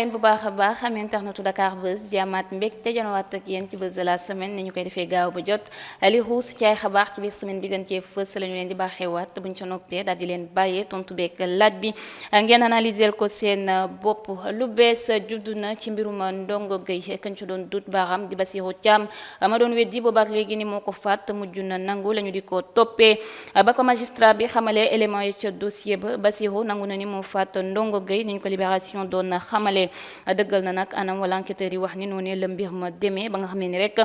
leen bu baax a baax am internetu Dakar Buzz jàmmaat mbégte janowaat ak yéen ci buzz de la semaine ni ñu koy defee gaaw ba jot li xuus ci ay xabaar ci biir semaine bi gën cee fës la ñu leen di baaxeewaat buñ ca noppee daal di leen bàyyee tontu beeg laaj bi ngeen analyser ko seen bopp lu bees juddu na ci mbirum Ndongo Gueye kañ ci doon dut baaxam di Bassirou Thiam ma doon weddi boobaak léegi ni moo ko faat mujj na nangu la ñu di ko toppee ba ko magistrat bi xamalee élément yi ca dossier ba Bassirou nangu na ni moo faat Ndongo Gueye ni ñu ko libération doon xamale dëggal na nag anam wala enquêteurs yi wax ni noonu la mbir ma demee ba nga xam ne ni rek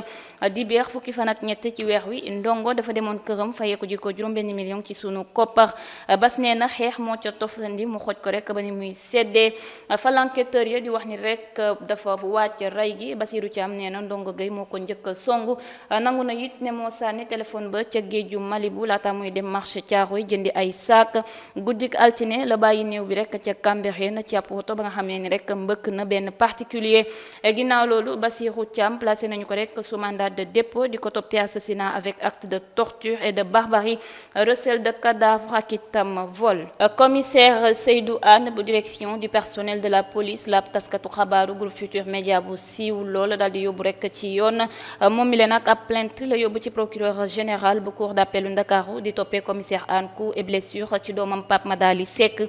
di beex fukki fan ak ñett ci weer wi Ndongo dafa demoon këram fayeeku ji ko juróom-benn million ci sunu koppar bas nee na xeex moo ca toflandi mu xoj ko rek ba ni muy seddee fa l'enquêteur yi di wax ni rek dafa wàcc ray gi Bassirou Thiam nee na Ndongo Gueye moo ko njëkk a songu nangu na it ne moo sànni téléphone ba ca géeju Malibu laata muy dem marché Thiaroye jëndi ay saak guddik altine la bàyyi néew bi rek ca Cambérène ci ab woto ba nga xam ne ni rek mbëkk na benn particulier ginnaaw loolu Bassirou Thiam placé nañu ko rek sous mandat de dépôt di ko toppee assassinat avec acte de torture et de barbarie recel de cadavre ak itam vol. Commissaire Seydou Anne bu direction du personnel de la police la taskatu xabaaru groupe Futur Média bu siiw lool daal di yóbbu rek ci yoon moom mi leen nag ab plainte la yóbbu ci procureur général bu cour d'appel Ndakaaru di toppee commissaire Anne coups et blessures ci doomam Pape Madali Seck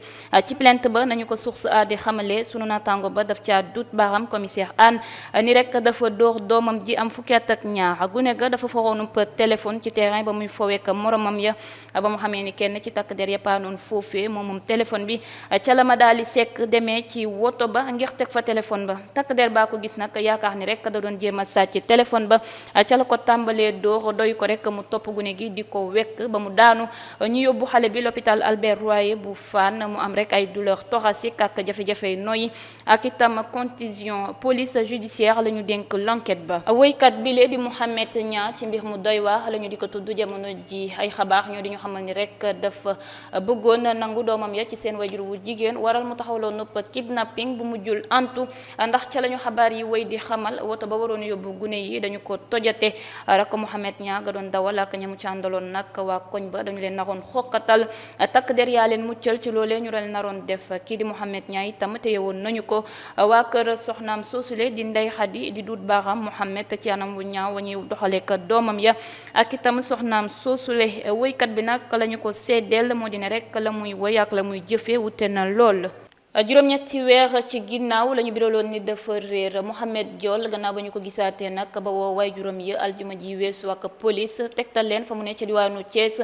ci plainte ba nañu ko source a di xamale sunu naataango ba daf caa dut baaram commissaire Anne ni rek dafa dóor doomam ji am fukki at ak ñaar gune ga dafa foroonu téléphone ci terrain ba muy foweek moromam ya ba mu xamee ni kenn ci takk der ya paanoon foofee moom téléphone bi ca la ma daal di sekk demee ci woto ba ngir teg fa téléphone ba takk der baa ko gis nag yaakaar ni rek da doon jéem a sàcc téléphone ba ca la ko tàmbalee dóor doy ko rek mu topp gune gi di ko wekk ba mu daanu ñu yóbbu xale bi l'hôpital Albert Royer bu Fann mu am rek ay douleur thoracique ak jafe-jafe noyyi ak itam contusion police judiciaire la ñu dénk l'enquête ba woykat bi lee di Mouhamed Niang ci mbir mu doy waar la ñu di ko tudd jamono ji ay xabaar ñoo di ñu xamal ni rek dafa bëggoon nangu doomam ya ci seen wajur wu jigéen waral mu taxawloo nëpp kidnapping bu mujjul antu ndax ca la ñu xabaar yi woy di xamal woto ba waroon yóbbu gune yi dañu ko tojate rek Mouhamed Niang ga doon dawal ak ñamu ci àndaloon nag waa koñ ba dañu leen naroon xokkatal takk der yaa leen muccal ci loolee ñu leen naroon def kii di Mouhamed Niang itam téye woon nañu ko waa kër soxnaam soosule di Ndey Xadi di duut baaxam Mouhamed ci anam wu ñaaw wa ñuy doxalee ka doomam ya ak itam soxnaam soosule woykat bi nag la ñu ko seddeel moo di ne rek la muy woy ak la muy jëfee wute na lool. juróom-ñetti weer ci ginnaaw la ñu biraloon ni dafa réer Mohamed Diol gannaaw ba ñu ko gisaatee nag ba woo waay juróom yi aljuma ji weesu ak police tegtal leen fa mu ne ci diwaanu Thiès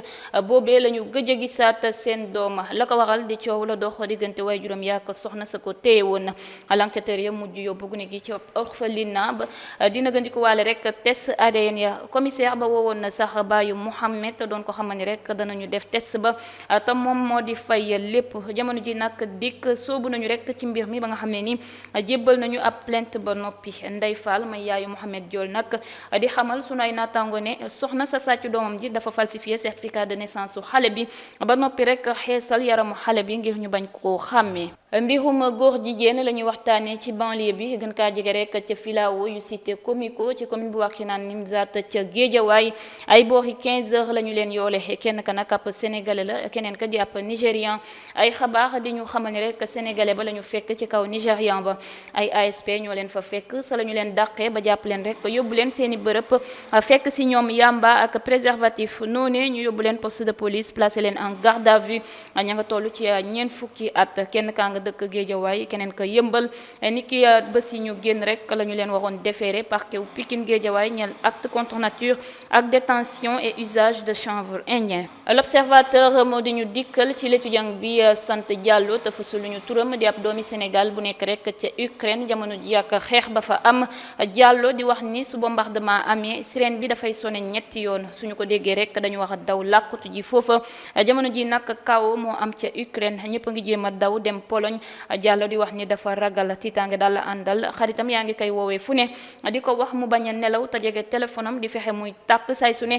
boobee la ñu gëj a gisaat seen doom la ko waral di coow la dox diggante waay juróom yi ak soxna sa ko téye woon l'enquêteur ya mujj yóbbu gune gi ci orphelinat ba dina gëndiko waale rek test ADN ya commissaire ba woowoon na sax baayu Mohamed doon ko xamal ni rek danañu def test ba te moom moo di fay lépp jamono ji nag dikk soobu nañu rek ci mbir mi ba nga xam ne ni jébbal nañu ab plainte ba noppi Ndey Fall may yaayu Mohamed Diol nag di xamal sunu ay naataango ne soxna sa sàcc doomam ji dafa falsifié certificat de naissance su xale bi ba noppi rek xeesal yaramu xale bi ngir ñu bañ koo xàmmee. mbirum góor jigéen la ñuy waxtaanee ci banlieue bi gën kaa jege rek ca filao yu cité comico ci commune bu Wakhinane Nimzatt ca Guédiawaye ay boori 15 heures la ñu leen yoole kenn ka nag ab sénégalais la keneen ka di ab nigérian ay xabaar di ñu xamal ni rek sénégalais ba la ñu fekk ci kaw nigérian ba ay ASP ñoo leen fa fekk sa la ñu leen dàqee ba jàpp leen rek yóbbu leen seeni bërëb fekk si ñoom yamba ak préservatif noonee ñu yóbbu leen poste de police placé leen en garde à vue ña nga toll ci ñeent fukki at kenn kaa nga dëkk Géejawaay keneen ka yëmbal ni ki bés yi ñu génn rek la ñu leen waroon déféré parquet wu Pikine Géejawaay ñeel acte contre nature ak détention et usage de chanvre indien. L'observateur moo di ñu dikkal ci l'étudiant bi sant Diallo te fasul ñu turam di ab doomi Sénégal bu nekk rek ca Ukraine jamono ji ak xeex ba fa am Diallo di wax ni su bombardement amee sirène bi dafay sonné ñetti yoon suñu ko déggee rek dañu wax daw làkkutu ji foofa jamono ji nag kaw moo am ca Ukraine ñëpp a ngi jéem a daw dem Pologne Diallo di wax ni dafa ragal tiitaange daal la àndal xaritam yaa ngi koy woowee fu ne di ko wax mu bañ a nelaw te jege téléphone am di fexe muy tàkk say su ne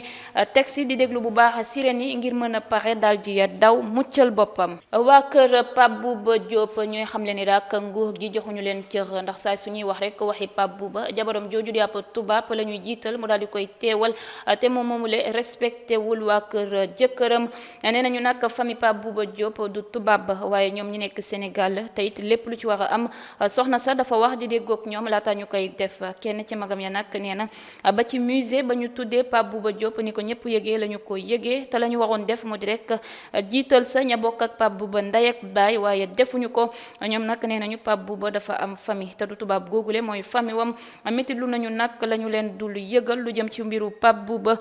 texte di déglu bu baax sirène yi ngir mën a pare daal di daw muccal boppam. waa kër Pape Bouba Diop ñooy xam leen ni rak nguur gi joxuñu leen cër ndax saa su ñuy wax rek waxi Pape Bouba jabaram jooju di ab tubaab la ñuy jiital mu daal di koy teewal te moom moomule respecté wul waa kër jëkkëram nee nañu nag famille Pape Bouba Diop du tubaab waaye ñoom ñi nekk Sénégal Sénégal te it lépp lu ci war a am soxna sa dafa wax di déggoog ñoom laata ñu koy def. kenn ci magam ya nag nee na ba ci musée ba ñu tuddee Pape Bouba Diop ni ko ñëpp yëgee la ñu ko yëgee te la ñu waroon def moo di rek jiital sa ña bokk ak Pape Bouba ndey ak baay waaye defuñu ko. ñoom nag nee nañu Pape Bouba dafa am famille te du tubaab googule mooy famille wam métti lu nañu nag la ñu leen dul yëgal lu jëm ci mbiru Pape Bouba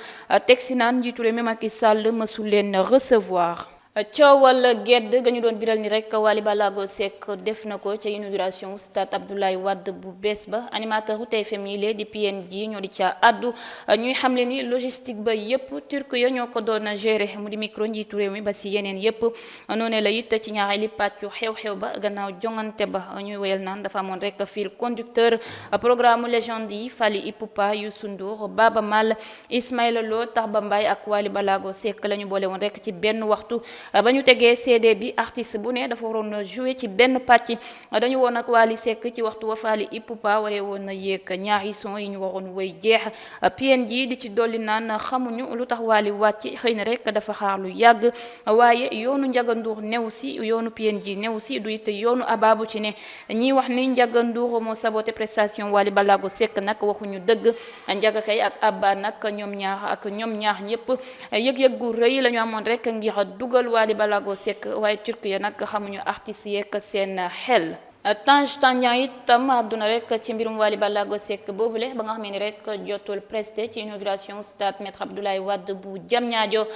teg si naan njiitu réew mi Macky Sall mësul leen recevoir. coowal gedd ga ñu doon biral ni rek Wally Ballago Seck def na ko ca inauguration stade Abdoulaye Wade bu bees ba animateur u TFM yi lee di PNJ ñoo di ca addu ñuy xamle ni logistique ba yépp turc ya ñoo ko doon gérer mu di micro njiitu réew mi ba si yeneen yépp noonu la it ci ñaareeli pàccu xew-xew ba gannaaw jongante ba ñuy wéyal naan dafa amoon rek fil conducteur programme légende yi Fally Ipupa Youssou Ndour Baba Maal Ismaïla Lo Tarba Mbaye ak Wally Ballago Seck la ñu boole woon rek ci benn waxtu ba ñu tegee CD bi artiste bu ne dafa waroon jouer ci benn pàcc dañu woon ak Wally Seck ci waxtu wa Fally Ipupa waree woon na yéeg ñaari son yi ñu waroon woy jeex PNJ di ci dolli naan xamuñu lu tax Wally wàcc xëy na rek dafa xaar lu yàgg waaye yoonu Ndiaga Ndour new si yoonu PNJ new si du it yoonu Ababu ci ne ñiy wax ni Ndiaga Ndour moo saboté prestation Wally Ballago Seck nag waxuñu dëgg Ndiaga kay ak Abba nag ñoom ñaar ñëpp yëg-yëg gu rëy la ñu amoon rek ngir dugal Wally Ballago Seck waaye turc ya nag xamuñu artistes yeeg seen xel. Tange Tandian itam àdduna rek ci mbirum Wally Ballago Seck boobule ba nga xam ne rek jotul presté ci inauguration stade Maître Abdoulaye Wade bu Diamniadio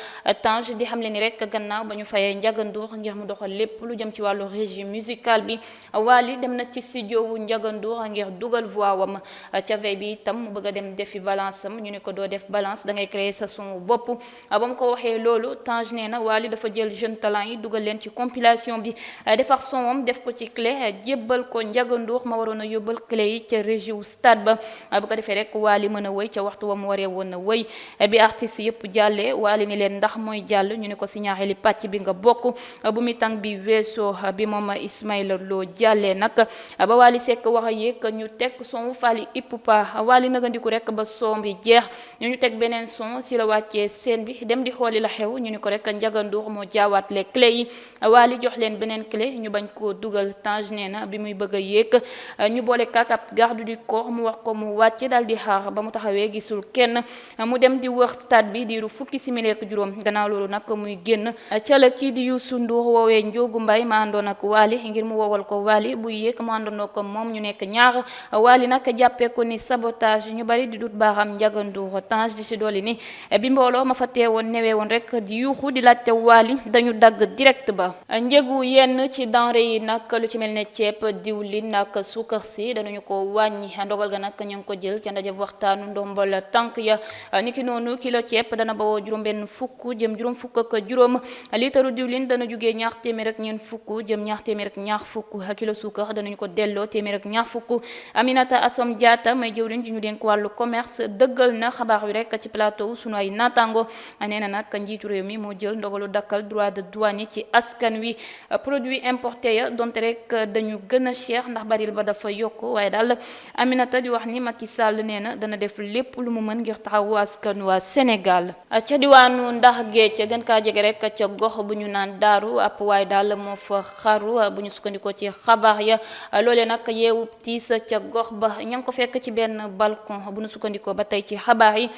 Tange di xam le ni rek gannaaw ba ñu fayee Ndiaga Ndour ngir mu doxal lépp lu jëm ci wàllu régie musicale bi Wally dem na ci studio wu Ndiaga Ndour ngir dugal voix wam ca veille bi itam mu bëgg a dem defi balance am ñu ne ko doo def balance da ngay créer sa son bopp ba mu ko waxee loolu Tange nee na Wally dafa jël jeune talent yi dugal leen ci compilation bi defar son wam def ko ci clé yóbbal ko Ndiaga Ndour ma waroon a yóbbal clé yi ca régie wu stade ba bu ko defee rek Wally mën a wëy ca waxtu wa mu waree woon a wëy bi artiste yëpp jàllee Wally ni leen ndax mooy jàll ñu ne ko si ñaareeli pàcc bi nga bokk bu mi tàng bi weesoo bi moom Ismaïla Lo jàllee nag ba Wally Seck wax a yéeg ñu teg son wu Fally Ipupa Wally nagandiku rek ba son bi jeex ñu teg beneen son si la wàccee scène bi dem di xooli la xew ñu ni ko rek Ndiaga Ndour moo jaawaat les clés yi Wally jox leen beneen clé ñu bañ koo dugal Tange nee na bi muy bëgg a yéeg ñu boole kak ab garde du corps mu wax ko mu wàcc daal di xaar ba mu taxawee gisul kenn mu dem di wër stade bi diiru fukki simili ak juróom gannaaw loolu nag muy génn ca la kii di Youssou Ndour woowee Ndiogu Mbaye ma àndoon ak Wally ngir mu wowal ko Wally bu yéeg mu àndandoo ko moom ñu nekk ñaar Wally nag jàppee ko ni sabotage ñu bari di dut baaxam Ndiaga Ndour Tange di ci dolli ni bi mbooloo ma fa teewoon newee woon rek di yuuxu di laajte Wally dañu dagg direct ba njëgu yenn ci denrée yi nag lu ci mel ne ceeb diwlin ak suukar si danañu ko wàññi ndogal ga nag ñu ngi ko jël ca ndaje waxtaanu ndombal tànk ya niki noonu kilo ceeb dana bawoo juróom-benn fukk jëm juróom fukk ak juróom liitaru diwlin dana jugee ñaar téeméer ak ñeent fukk jëm ñaar téeméer ak ñaar fukk kilo suukar danañu ko delloo téeméer ak ñaar fukk Aminata Assome Diatta may jëwriñ ji ñu dénk wàllu commerce dëggal na xabaar wi rek ci plateau sunu ay naataango nee na nag njiitu réew mi moo jël ndogalu dakkal droit de douane yi ci askan wi produit importé ya donte rek dañu gën a cher ndax baril ba dafa yokk waaye daal Aminata di wax ni Macky Sall nee na dana def lépp lu mu mën ngir taxawu askan waa Sénégal ca diwaanu ndax géej gën kaa jege rek ca gox bu ñu naan daaru ab waaye daal moo fa xaru bu ñu sukkandikoo ci xabaar ya loolee nag yeewu tiis ca gox ba ña ngi ko fekk ci benn balcon bu ñu sukkandikoo ba tey ci xabaar yi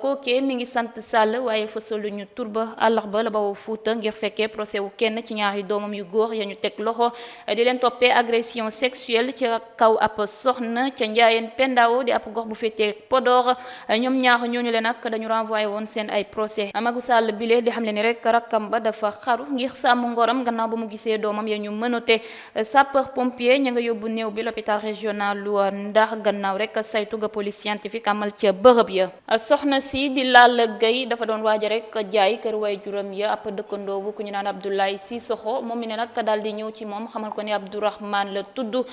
kookee mi ngi sant Sall waaye fësalu ñu tur ba àllarba la bawoo Fuuta ngir fekkee procès wu kenn ci ñaari doomam yu góor ya ñu teg loxo di leen toppee agression sexuelle ci kaw ab soxna ca Njaayeen Pendaaw di ab gox bu féetee Podor ñoom ñaar ñooñu leen nag dañu renvoyé woon seen ay procès Amagu Sall bile di xam le ni rek rakkam ba dafa xaru ngir sàmm ngoram gannaaw ba mu gisee doomam ya ñu mënote sapeur pompier ña nga yóbbu néew bi l'hôpital régional lu Ndax gannaaw rek saytu ga police scientifique amal ca bërëb ya soxna si di Lalla Gueye dafa doon waaja rek jaay kër way juróom ya ab dëkkandoo bu ku ñu naan Abdoulaye Sissoko moom mi ne nag daal di ñëw ci moom xamal ko ni Abdourahmane Abdourahmane la tudd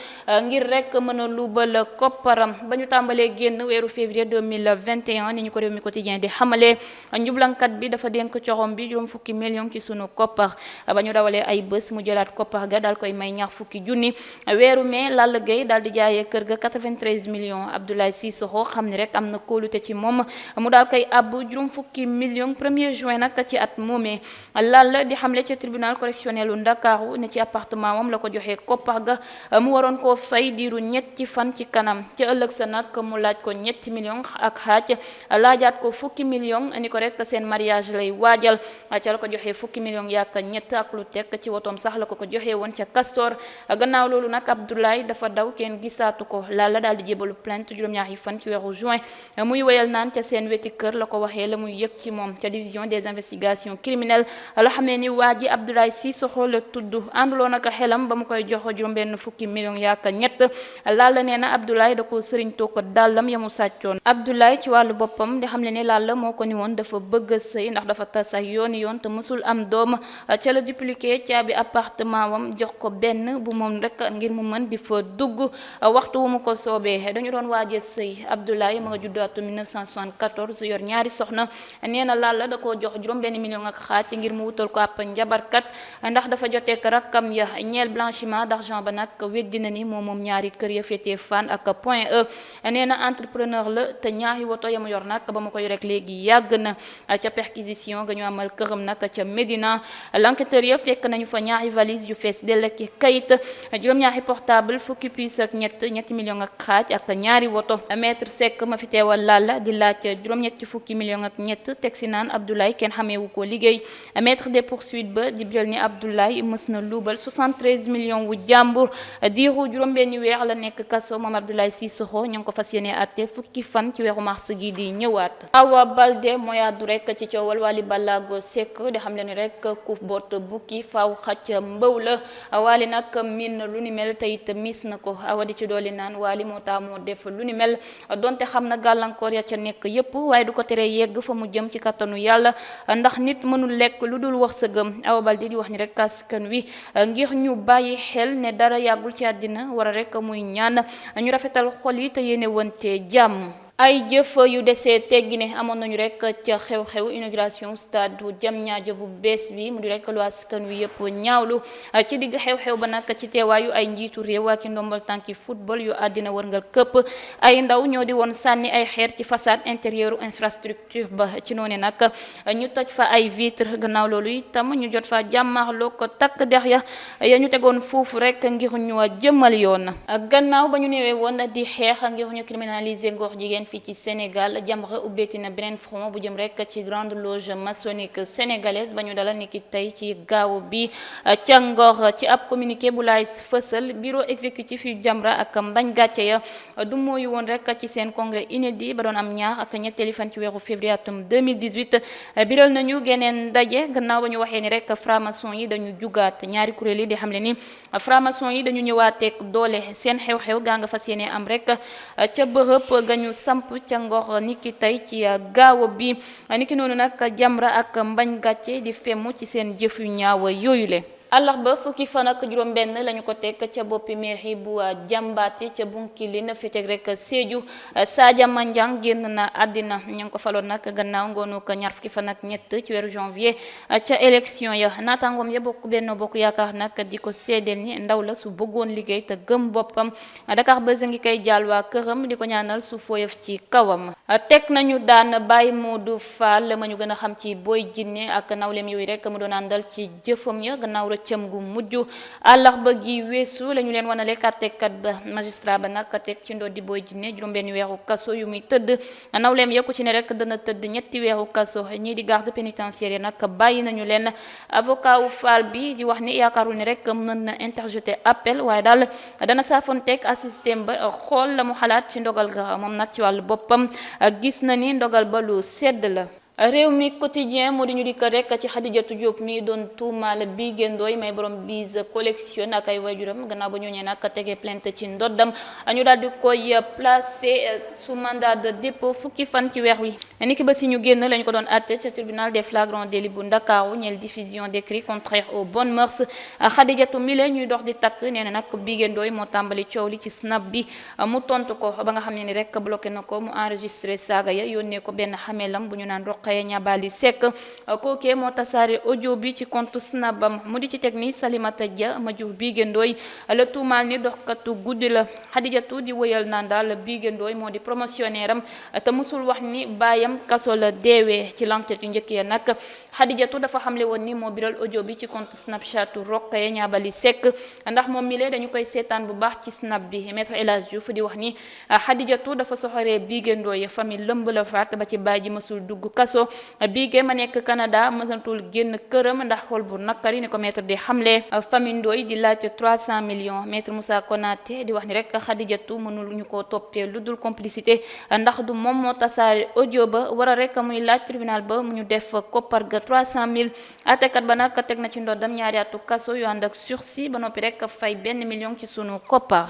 ngir rek mën a luubal kopparam ba ñu tàmbalee génn weeru février 2021 ni ñu ko réew mi quotidien di xamalee njublankat bi dafa dénk coxom bi juróom fukki million ci sunu koppar ba ñu dawalee ay bés mu jëlaat koppar ga daal koy may ñaar fukki junni weeru mai Lalla Gueye daal di jaayee kër ga 93 millions Abdoulaye Cissokho xam ni rek am na kóolute ci moom mu daal koy àbb juróom fukki million 1er juin nag ci at moomee Lalla di xamle ci tribunal correctionnel u Ndakaaru ne ci appartement moom la ko joxee koppar ga mu waroon koo fay diiru ñetti fan ci kanam ci ëllëg sa nag mu laaj ko ñetti million ak xaaj laajaat ko fukki million ni ko rek seen mariage lay waajal ca la ko joxee fukki million yaak ñett ak lu tekk ci wotoom sax la ko joxee woon ca Castor gannaaw loolu nag Abdoulaye dafa daw kenn gisaatu ko Lalla daal di jébalu plainte juróom-ñaari fan ci weeru juin muy wéyal naan ca seen weti kër la ko waxee la muy yëg ci moom ca division des investigations criminelles la xamee ni waa ji Abdoulaye Cissokho la tudd ànduloon ak xelam ba mu koy jox juróom-benn fukki million yaak ñett Lalla nee na Abdoulaye da ko sëriñ too ko dàllam yamu sàccoon Abdoulaye ci wàllu boppam di xam ne ni Lalla moo ko ni woon dafa bëgg a sëy ndax dafa tas ay yoon te mësul am doom ca la dupliqué caabi appartement wam jox ko benn bu moom rek ngir mu mën di fa dugg waxtu wu mu ko soobee dañu doon waaje sëy Abdoulaye ma nga juddu atum 1974 yor ñaari soxna nee na Lalla da koo jox juróom benn million ak xaaj ngir mu wutal ko ab njabarkat ndax dafa joteek rakkam ya ñeel blanchiment d'argent ba nag weddi na ni moom ñaari kër ya féetee Fann ak Point E nee na entrepreneur la te ñaari woto ya mu yor nag ba ma koy rek léegi yàgg na ca perquisition ga ñu amal këram nag ca Médina l'enquêteur ya fekk nañu fa ñaari valise yu fees dell ak kayit juróom-ñaari portable fukki piis ak ñetti million ak xaaj ak ñaari woto maître Seck ma fi teewal Lalla di laaj juróom-ñetti fukki million ak ñett teg si naan Abdoulaye kenn xameewu ko liggéey maître des poursuites ba di biral ni Abdoulaye mës na luubal 73 millions wu jàmbur diiru juróom-benni weer la nekk kaso moom Abdoulaye Cissokho ñu ngi ko fas yéene àtte fukki fan ci weeru mars gi di ñëwaat Awa Balde mooy àddu rek ci coowal Wally Ballago Seck di xam le ni rek ku boot bukki faaw xacc mbëw la Wally nag miin lu ni mel te it mis na ko Awa di ci dooli naan Wally moo taa moo def lu ni mel donte xam na gàllankoor ya ca nekk yépp waaye du ko tere yegg fa mu jëm ci kattanu yàlla ndax nit mënul lekk lu dul wax sa gëm Awa Balde di wax ni rek askan wi ngir ñu bàyyi xel ne dara yàggul ci àddina war a rek muy ñaan ñu rafetal xol yi te yéene wante jàmm ay jëf yu desee teggi ne amoon nañu rek ca xew-xew inauguration stade bu Diamniadio bu bees bi mu di rek lu askan wi yëpp ñaawlu ci digg xew-xew ba nag ci teewaayu ay njiitu réew ak ndombal tànki football yu àddina wërngal këpp ay ndaw ñoo di woon sànni ay xeer ci façade intérieure infrastructure ba ci noone nag ñu toj fa ay vitre gannaaw loolu itam ñu jot fa jàmmarloo ko takk dex ya ñu tegoon foofu rek ngir ñu jëmmal yoon gannaaw ba ñu newee woon di xeex ngir ñu criminaliser ngor jigéen fii ci Sénégal Jamra ubbeeti na beneen front bu jëm rek ci grande loge maçonnique sénégalaise ba ñu dalal niki tey ci gaaw bi ca Ngor ci ab communiqué bu laay fësal bureau exécutif yu Jamra ak mbañ gàcce ya du mooyu woon rek ci seen congrès inédit ba doon am ñaar ak ñetteeli fan ci weeru février atum 2018 biral nañu geneen ndaje gannaaw ba ñu waxee ni rek franc-maçon yi dañu jugaat ñaari kuréel yi di xam le ni franc-maçon yi dañu ñëwaateek doole seen xew-xew gaa nga fas yéene am rek ca bërëb gañu samp ca Ngor niki tey ci gaaw bi niki noonu nag Jamra ak mbañ gàcce di femmu ci seen jëf yu ñaaw yooyu le àllarba fukki fan ak juróom-benn lañu ko teg ca boppi mairie bu Jambaati ca Bunkilin féeteg rek Sédhiou Sadia Mandiang génn na àddina ñu ngi ko faloon nag gannaaw ngoonu ko ñaar fukki fan ak ñett ci weeru janvier ca élection ya naataangoom ya bokk Benno Bokk Yaakaar nag di ko seedeel ni ndaw la su bëggoon liggéey te gëm boppam Dakar Buzz ngi koy jaal waa këram di ko ñaanal su fooyef ci kawam teg nañu daan Baye Modou Fall ma ñu gën a xam ci Boy Djiné ak nawleem yooyu rek mu doon àndal ci jëfam ya gannaaw cëm gu mujj àllarba gi weesu la ñu leen wanale kàttekat ba magistrat ba nag teg ci ndoddi Boy Djiné juróom-benn weeru kaso yu muy tëdd nawleem yekku ci ne rek dana tëdd ñetti weeru kaso ñii di garde pénitentiaire nag bàyyi nañu leen avocat wu Fall bi di wax ni yaakaarul ni rek mën na interjeter appel waaye daal dana saafonteeg assistem ba xool la mu xalaat ci ndogal ga moom nag ci wàllu boppam gis na ni ndogal ba lu sedd la réew mi quotidien moo di ñu dikk rek ci Xadijatu Diop mi doon tuumaal Bigué Ndoye may borom bise collection ak ay waajuram gannaaw ba ñooñee nag tege plainte ci ndoddam ñu daal di koy placé sous mandat de dépôt fukki fan ci weer wi niki ba si ñu génn lañu ko doon àtte ca tribunal des flagrants délits bu Ndakaaru ñeel diffusion d'écrits contraires aux bonnes mœurs Xadijatu mile ñuy dox di takk nee na nag Bigué Ndoye moo tàmbali coow li ci snap bi mu tontu ko ba nga xam ne ni rek bloqué na ko mu enregistré saaga ya yónnee ko benn xameelam bu ñu naan Rokhaya Ñabali Seck kookee moo tasaare audio bi ci compte snapam mu di ci teg ni Salimata Dia ma jur Bigué Ndoye la tuumaal ni doxkatu guddi la Xadijatu di wëyal naan daal Bigué Ndoye moo di promotionnaire am te musul wax ni baayam kaso la deewee ci l'enquête yu njëkk ya nag Xadijatu dafa xamle woon ni moo biral audio bi ci compte Snapchat Rokhaya Ñabali Seck ndax moom mi lee dañu koy seetaan bu baax ci snap bi Maître El Hadji Diouf di wax ni Xadijatu dafa soxoree Bigué Ndoye famille lëmb la faat ba ci baay ji mësul dugg kaso Bigué ma nekk Canada mësatul génn këram ndax xool bu nakari ni ko maître di xamle famille Ndoye di laaj 300 millions maître Moussa Konaté di wax ni rek Xadijatu mënul ñu ko toppee lu dul complicité ndax du moom moo tasaare audio ba war a rek muy laaj tribunal ba mu ñu def koppar ga 300 000 atekat ba nag teg na ci ndoddam ñaari atu kaso yu ànd ak sursis ba noppi rek fay 1 million ci sunu koppar.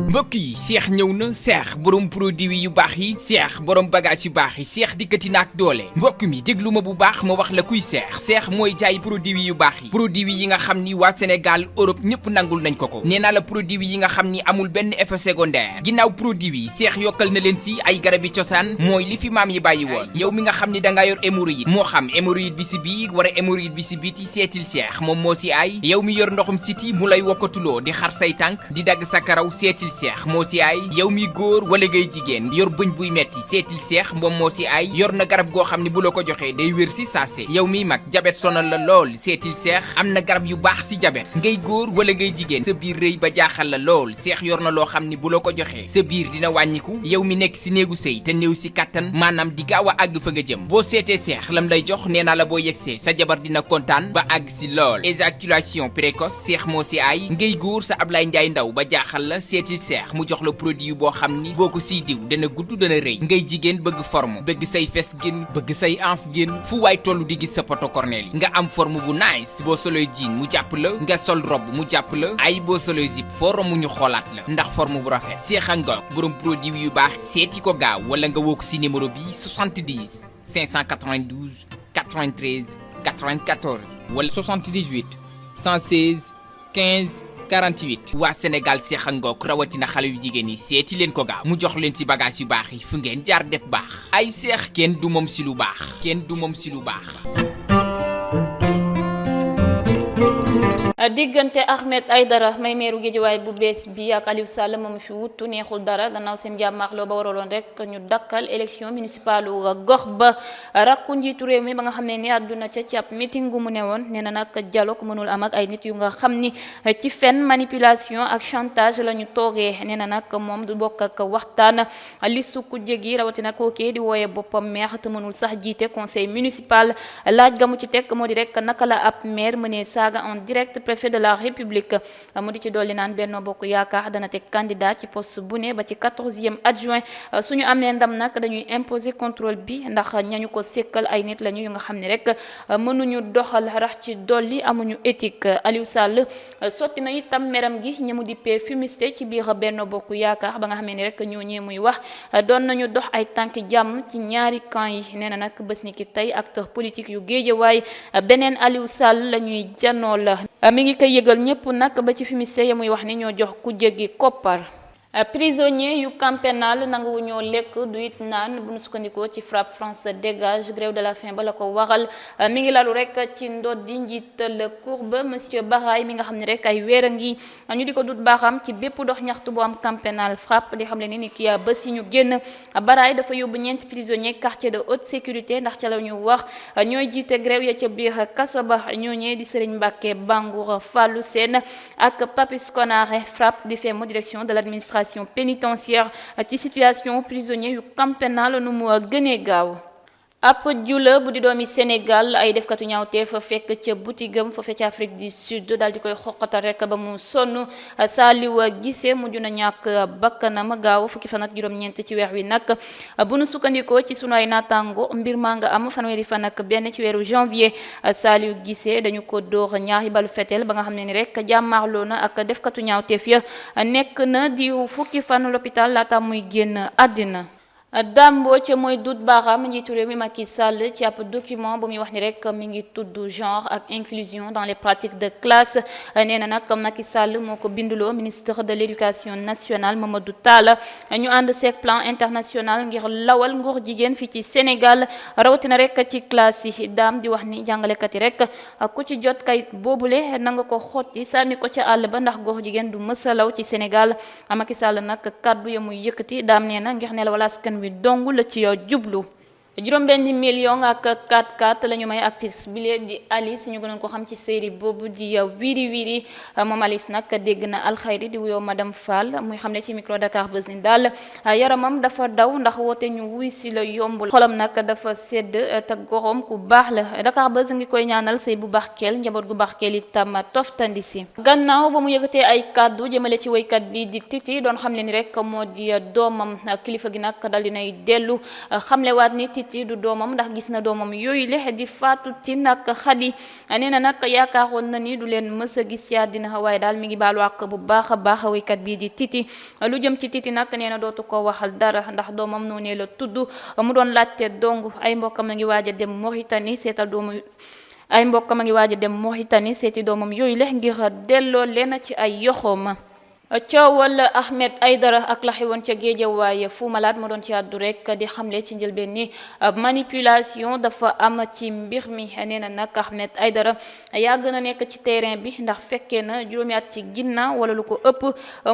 mbokk yi Cheikh ñëw na Cheikh borom produit yu baax yi Cheikh borom bagage yu baax yi Cheikh dikkati na ak doole mbokk mi déglu ma bu baax ma wax la kuy Cheikh mooy jaay produit yu baax yi produit yi nga xam ni waa Sénégal Europe ñëpp nangul nañ ko nee naa la produit yi nga xam ni amul benn effet secondaire ginnaaw produit yi Cheikh yokkal na leen si ay garabi cosaan mooy li fi maam yi bàyyi woon yow mi nga xam ni dangaa yor hémorroïde moo xam hémorroïde bi si biir wala hémorroïde bi si biti seetil Cheikh moom moo si ay yow mi yor ndoxum siti mu lay wokkatuloo di xar say tànk di dagg sa karaw seetil Cheikh moo si ay yow mi góor wala ngay jigéen yor bëñ buy metti seetil Cheikh moom moo si ay yor na garab goo xam ne bu la ko joxee day wér si saase yow mi mag jabet sonal la lool seetil Cheikh am na garab yu baax si jabet ngay góor wala ngay jigéen sa biir rëy ba jaaxal la lool Cheikh yor na loo xam ne bu la ko joxee sa biir dina wàññiku yow mi nekk si néegu sëy te néew si kattan maanaam di gaaw a àgg fa nga jëm boo seetee Cheikh lam lay jox nee naa la boo yegsee sa jabar dina kontaan ba àgg si lool éjaculation précoce Cheikh moo si ay ngay góor sa Ablaye Ndiaye ndaw ba jaaxal la seetil Cheikh mu jox la produit boo xam ni boo ko siy diw dana gudd dana rëy ngay jigéen bëgg forme bëgg say fes génn bëgg say anf génn fu waay tollu di gis sa poto cornel yi nga am forme bu nice boo soloy jean mu jàpp la nga sol robe mu jàpp la ay boo soloy zip foo romb ñu xoolaat la ndax forme bu rafet Cheikh Ngok borom produit yu baax seeti ko gaaw wala nga woo ko si numéro bi 70 592 93 94 wala 78 116 15 48 waa Sénégal Cheikh Ngok rawatina xale yu jigéen yi seeti leen ko gaaw mu jox leen ci bagage yu baax yi fu ngeen jaar def baax ay Cheikh kenn du moom si lu baax kenn du moom si lu baax. diggante Ahmed Aïdara may meeru Guédiawaye bu bees bi ak Aliou Sall moom fi wutu neexul dara gannaaw seen jàmmaarloo ba waraloon rek ñu dakkal élection municipale gox ba rakku njiitu réew mi ba nga xam ne ni àdduna ca ci ab meeting gu mu ne woon nee na nag dialogue mënul am ak ay nit yu nga xam ni ci fen manipulation ak chantage la ñu toogee nee na nag moom du bokk ak waxtaan li sukku jégi rawatina kookee di wooye boppam maire te mënul sax jiite conseil municipal laaj ga mu ci teg moo di rek naka la ab maire mënee saaga en direct préfet de la République mu di ci dolli naan Benno Bokk Yaakaar dana teg candidat ci poste bu ne ba ci 14e adjoint suñu amee ndam nag dañuy imposer contrôle bi ndax ñañu ko sekkal ay nit lañu yu nga xam ne rek mënuñu doxal rax ci dolli amuñu éthique Aliou Sall sotti na itam meram gi ñamu dippee fumiste ci biir Benno Bokk Yaakaar ba nga xam ne rek ñooñee muy wax doon nañu dox ay tànk jàmm ci ñaari camp yi nee na nag bés ni ki tey acteur politique yu Guédiawaye beneen Aliou Sall la ñuy janool mi ngi koy yëgal ñëpp nag ba ci fumiste ya muy wax ni ñoo jox ku jéggi koppar prisonnier yu camp pénal nanguwu ñoo lekk du it naan bu nu sukkandikoo ci FRAPP France dégage grève de la faim ba la ko waral mi ngi lalu rek ci ndoot di njiital cour ba monsieur Baraay mi nga xam ne rek ay weer a ngi ñu di ko dut baaxam ci bépp dox ñaxtu bu am camp pénal FRAPP di xam le ni ki ba si ñu génn Baraay dafa yóbbu ñeenti prisonnier quartier de haute sécurité ndax ca la ñu wax ñooy jiite grève ya ca biir kaso ba ñooñee di Serigne Mbacké Bangour Fallou Sène ak Papis Konaré FRAPP di FEMO direction de l'administration pénitentiaire ci situation prisonnier yu camp pénal nu mu gënee gaaw ab jula bu di doomi Sénégal ay defkatu ñaawteef fekk ca butigam foofe ca Afrique du Sud daal di koy xoqatal rek ba mu sonn Saliou Guissé mujj na ñàkk bakkanam gaaw fukki fan ak juróom-ñeent ci weer wi nag bu nu sukkandikoo ci sunu ay naataango mbir maa nga am fanweeri fan ak benn ci weeru janvier Saliou Guissé dañu ko dóor ñaari balu fetel ba nga xam ne ni rek jàmmaarloo na ak defkatu ñaawteef ya nekk na di fukki fan l'hôpital laata muy génn àddina. Dame Mbodj mooy dut baaraam njiitu réew mi Macky Sall ci ab document bu muy wax ni rek mi ngi tudd genre ak inclusion dans les pratiques de classe nee na nag Macky Sall moo ko binduloo ministre de l'éducation nationale Mamadou Talla ñu ànd seeg plan international ngir lawal nguur jigéen fii ci Sénégal rawatina rek ci classe yi Dame di wax ni jàngalekat yi rek ku ci jot kayit boobule na nga ko xotti sànni ko ca àll ba ndax góor jigéen du mësalaw ci Sénégal Macky Sall nag kaddu ya muy yëkkati Dame nee na ngir ne la wala askan wi dong la ci jublu. juróom-benn million ak 4-4 la ñu may actrice bile di Alice ñu gënoon ko xam ci série boobu di Wiri Wiri moom Alice nag dégg na alxayri di wuyoo madame Fall muy xam ne ci micro Dakar Buzz ni daal yaramam dafa daw ndax woote ñu wuy si la yombul xolam nag dafa sedd te goxom ku baax la Dakar Buzz ngi koy ñaanal sëy bu barkeel njaboot gu barkeel itam toftandi si gannaaw ba mu yëgatee ay kàddu jëmale ci woykat bi di Titi doon xam ne ni rek moo di doomam kilifa gi nag dal dinay dellu xamlewaat ni Titi du doomam ndax gis na doomam yooyu le di Fatou Tine ak Khady nee na nag yaakaaroon na ni du leen mës a gis yaa dina waaye daal mi ngi baalu àq bu baax a baax woykat bii di Titi lu jëm ci Titi nag nee na dootu ko waxal dara ndax doomam noonee la tudd mu doon laajte dong ay mbokkam a ngi waaj a dem Mauritanie seetal doomu ay mbokkam a ngi waaj a dem Mauritanie seeti doomam yooyu le ngir delloo leen ci ay yoxoom coowal Ahmed Aïdara ak la xewoon ca Géejawaay Fou Malade moo doon ci àddu rek di xamle ci njëlbeen ni manipulation dafa am ci mbir mi nee na nag Ahmed Aïdara yàgg na nekk ci terrain bi ndax fekkee na juróomi at ci ginnaaw wala lu ko ëpp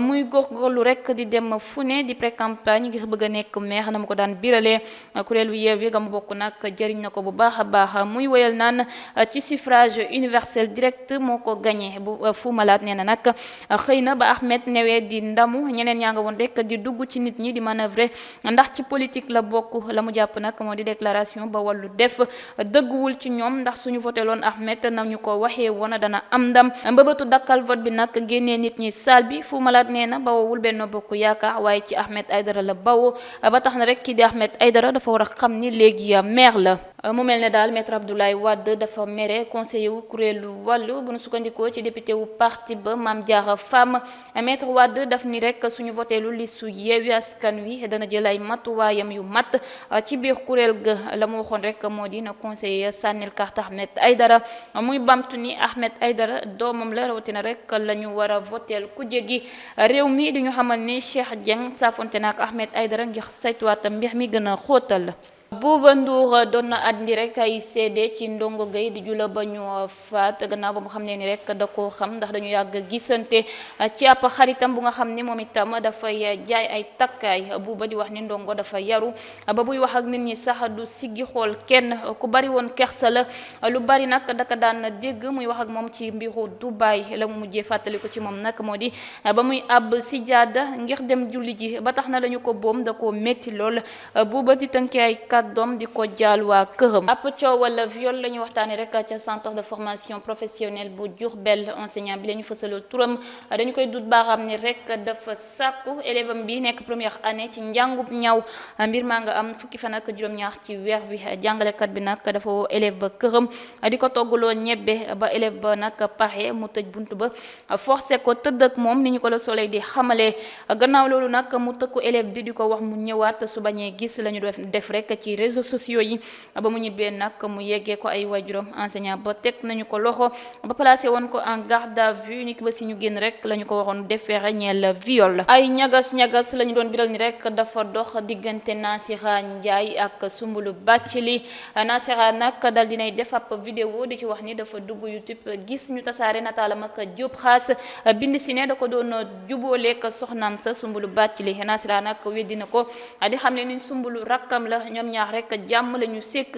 muy góorgóorlu rek di dem fu ne di pré-campagne ngir bëgg a nekk maire na mu ko daan biralee kuréelu Yewwi ga mu bokk nag jëriñ na ko bu baax a baax muy woyal naan ci suffrage universel direct moo ko gagné bu Fou Malade nee na nag xëy na ba Ahmed newee di ndamu ñeneen ñaa nga woon rek di dugg ci nit ñi di manœuvrer ndax ci politique la bokk la mu jàpp nag moo di déclaration ba wàllu def dëgguwul ci ñoom ndax suñu voté loon Ahmed nañu ko waxee woon dana am ndam mbëbëtu dakkal vote bi nag génnee nit ñi salle bi Fou Malade nee na bawowul Benno Bokk Yaakaar waaye ci Ahmed Aïdara la bawoo ba tax na rek kii di Ahmed Aïdara dafa war a xam ni léegi maire la mu mel ne daal maître Abdoulaye Wade dafa mere conseiller wu kuréelu wàllu bu nu sukkandikoo ci député wu parti ba Mame Diarra Fam maître Wade daf ni rek suñu voté lu listu Yewwi Askan Wi dana jël ay matuwaayam yu mat ci biir kuréel ga la mu waxoon rek moo di na conseiller sànnil carte Ahmed Aïdara muy bamtu ni Ahmed Aïdara doomam la rawatina rek la ñu war a voté ku jéggi réew mi di ñu xamal ni Cheikh Dieng saafonte na ak Ahmed Aïdara ngir saytuwaat mbir mi gën a xóotal. Bouba Ndour doon na andi rek ay seede ci Ndongo Gueye di jula ba ñu faat gannaaw ba mu xam ne ni rek da koo xam ndax dañu yàgg gisante ci ab xaritam bu nga xam ne moom itam dafay jaay ay takkaay Bouba di wax ni Ndongo dafa yaru ba buy wax ak nit ñi sax du siggi xool kenn ku bari woon kersa la lu bari nag daka daan dégg muy wax ak moom ci mbiru Dubaay la mu mujjee fàttali ko ci moom nag moo di ba muy àbb si jaada ngir dem julli ji ba tax na lañu ko boom da koo métti lool Bouba di tënkee ay doom di ko jaal waa këram ab coowal viol la ñu waxtaanee rek ca centre de formation professionnelle bu Diourbel enseignant bi la ñu fësalul turam dañu koy dut baaraam ni rek dafa sàkku élève am bi nekk première année ci njàngub ñaw mbir maa nga am fukki fan ak juróom-ñaar ci weer bi jàngalekat bi nag dafa woo élève ba këram di ko toggaloo ñebbe ba élève ba nag pare mu tëj bunt ba forcé ko tëdd ak moom ni ñu ko la Soleil di xamalee gannaaw loolu nag mu tëkku élève bi di ko wax mu ñëwaat su bañee gis la ñu def rek ci réseaux sociaux yi ba mu ñibbee nag mu yeggee ko ay waajuram enseignant ba teg nañu ko loxo ba placé woon ko en garde à vue ni ki ba si ñu génn rek la ñu ko waroon defeere ñeel viol ay ñagas-ñagas la ñu doon biral ni rek dafa dox diggante Nasira Ndiaye ak Soumboulou Bathily Nasira nag dal dinay def ab vidéo di ci wax ni dafa dugg YouTube gis ñu tasaare nataalam ak Diop Xaas bind si ne da ko doon jubóoleek soxnaam sa Soumboulou Bathily Nasira nag weddi na ko di xam ne ni Soumboulou rakkam la ñoom ñaar rek jàmm la ñu sekk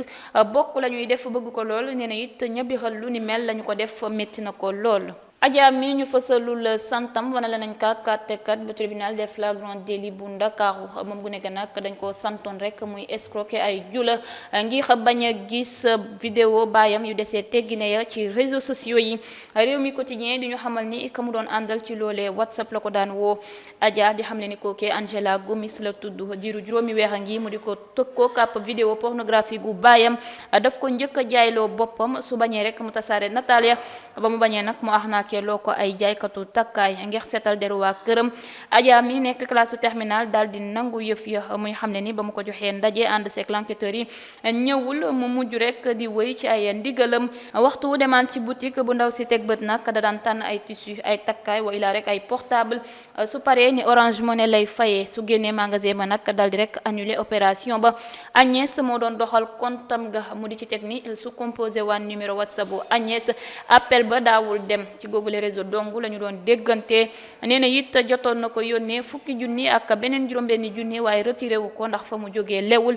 bokk la ñuy def bëgg ko lool nee na it ñabixal lu ni mel la ñu ko def métti na ko lool Adja mi ñu fësalul santam wana la nañ ka kàttekat bu tribunal des flagrants délits bu Ndakaaru moom gu nekk nag dañ ko santoon rek muy escroquer ay jula ngir bañ a gis vidéo baayam yu desee teggine ya ci réseaux sociaux yi. réew mi quotidien di ñu xamal ni ka mu doon àndal ci loolee WhatsApp la ko daan woo. Adja di xam le ni kookee Angela Gomis la tudd diiru juróomi weer a ngi mu di ko tëkkoo kàpp vidéo pornographique gu baayam daf ko njëkk a jaayloo boppam su bañee rek mu tasaare Natalia ba mu bañee nag mu ke loo ko ay jaaykatu takkaay ngir seetal deru waa këram. Adja mi nekk classe terminale daal di nangu yëf ya muy xam ne ni ba mu ko joxee ndaje ànd seeg l'enquêteur yi ñëwul mu mujj rek di wëy ci ay ndigalam. waxtu wu demaan ci boutique bu ndaw si teg bët nag da daan tànn ay tissu ay takkaay wa ilaa rek ay portable su paree ni Orange Money lay fayee su génnee magasin ba nag daal di rek annuler opération ba. Agnès moo doon doxal kontam ga mu di ci teg ni su composé waan numéro WhatsApp bu Agnès appel ba daawul dem ci googu les réseaux dong la ñu doon déggante. nee na it jotoon na ko yónnee fukki junni ak beneen juróom-benni junni waaye retiré wu ko ndax fa mu jógee lewul.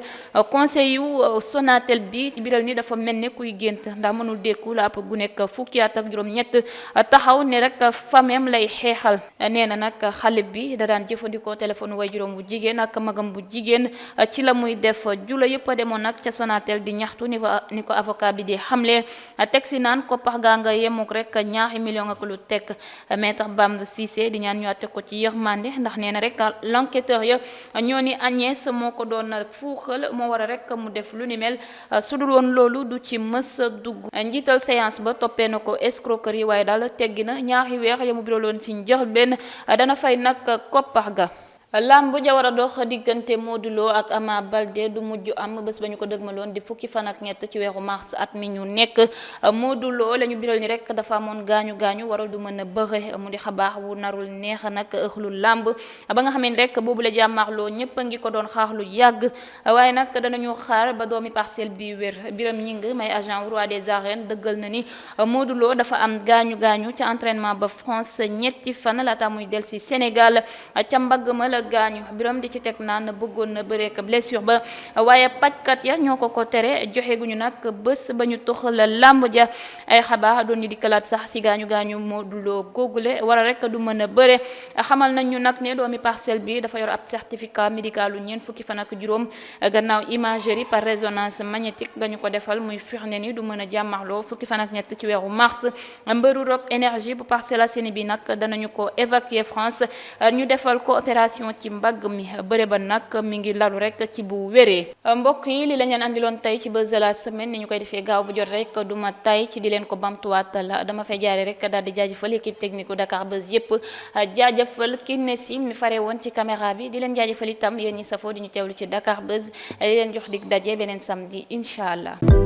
conseil yu Sonatel bi ci biral ni dafa mel ne kuy gént ndax mënul dékku la gu nekk fukki at ak juróom-ñett taxaw ne rek famem lay xeexal. nee na nag xale bi da daan jëfandikoo téléphone way juróom bu jigéen ak magam bu jigéen ci la muy def jula yëpp a demoon nag ca Sonatel di ñaxtu ni ko avocat bi di xamle teg si naan koppax gaa nga yemuk rek ñaari million ak lu teg. maître Bamba Cissé di ñaan ñu àtte ko ci yërmande ndax nee na rek l'enquêteur ya ñoo ni Agnès moo ko doon fuuxal moo war a rek mu def lu ni mel su dul woon loolu du ci mës dugg. njiital séance ba toppee na ko escroquerie waaye daal teggi na ñaari weer ya mu biraloon ci njëlbéen dana fay nag koppax ga. lamb ja war a dox diggante Modou Lo ak Ama Baldé du mujj am bés ba ñu ko dëgmaloon di fukki fan ak ñett ci weeru mars at mi ñu nekk. Modou Lo la ñu biral ni rek dafa amoon gaañu waral du mën a bëre mu di xabaar wu narul neex nag ëxlu lamb ba nga xamee ni rek boobu la jàmmaarloo ñëpp a ngi ko doon xaar lu yàgg waaye nag danañu xaar ba doomi Parcelles bi wér. Biram Ñing may agent roi des arènes dëggal na ni Modou Lo dafa am gaañu ci entraînement ba France ñetti fan laata muy del si Sénégal ca mbagg ma la gaañu. Biram di ci teg naan bëggoon na bëreek blessure ba waaye pajkat ya ñoo ko tere joxe guñu nag bés ba ñu toxal làmb ja. ay xabaar doon ñu dikkalaat sax si gaañu Modou Lo googule wara rek du mën a bëre xamal nañ ñu nag ne doomi Parcelles bi dafa yor ab certificat médical lu ñeent fukki fan ak juróom gannaaw imagerie par résonance magnétique nga ñu ko defal muy firnde ni du mën a jàmmarloo fukki fan ak ñett ci weeru mars. mbëru Rock Énergie bu Parcelles Assainies bi nag danañu ko évacuer France ñu defal ko opération ci mbagg mi bëre ba nag mi ngi lalu rek ci bu wéree. mbokk yi li la ñu andiloon tey ci buzz de la semaine ni ñu koy defee gaaw bu jot rek duma tay ci di leen ko bamtuwaatal dama fay jaare rek daal di jaajëfal équipe technique u Dakar Buzz yépp jaajëfal ki ne si mi fare woon ci caméra bi di leen jaajëfal itam yéen ñi safoo di ñu teewlu ci Dakar Buzz di leen jox dig daje beneen samedi incha allah.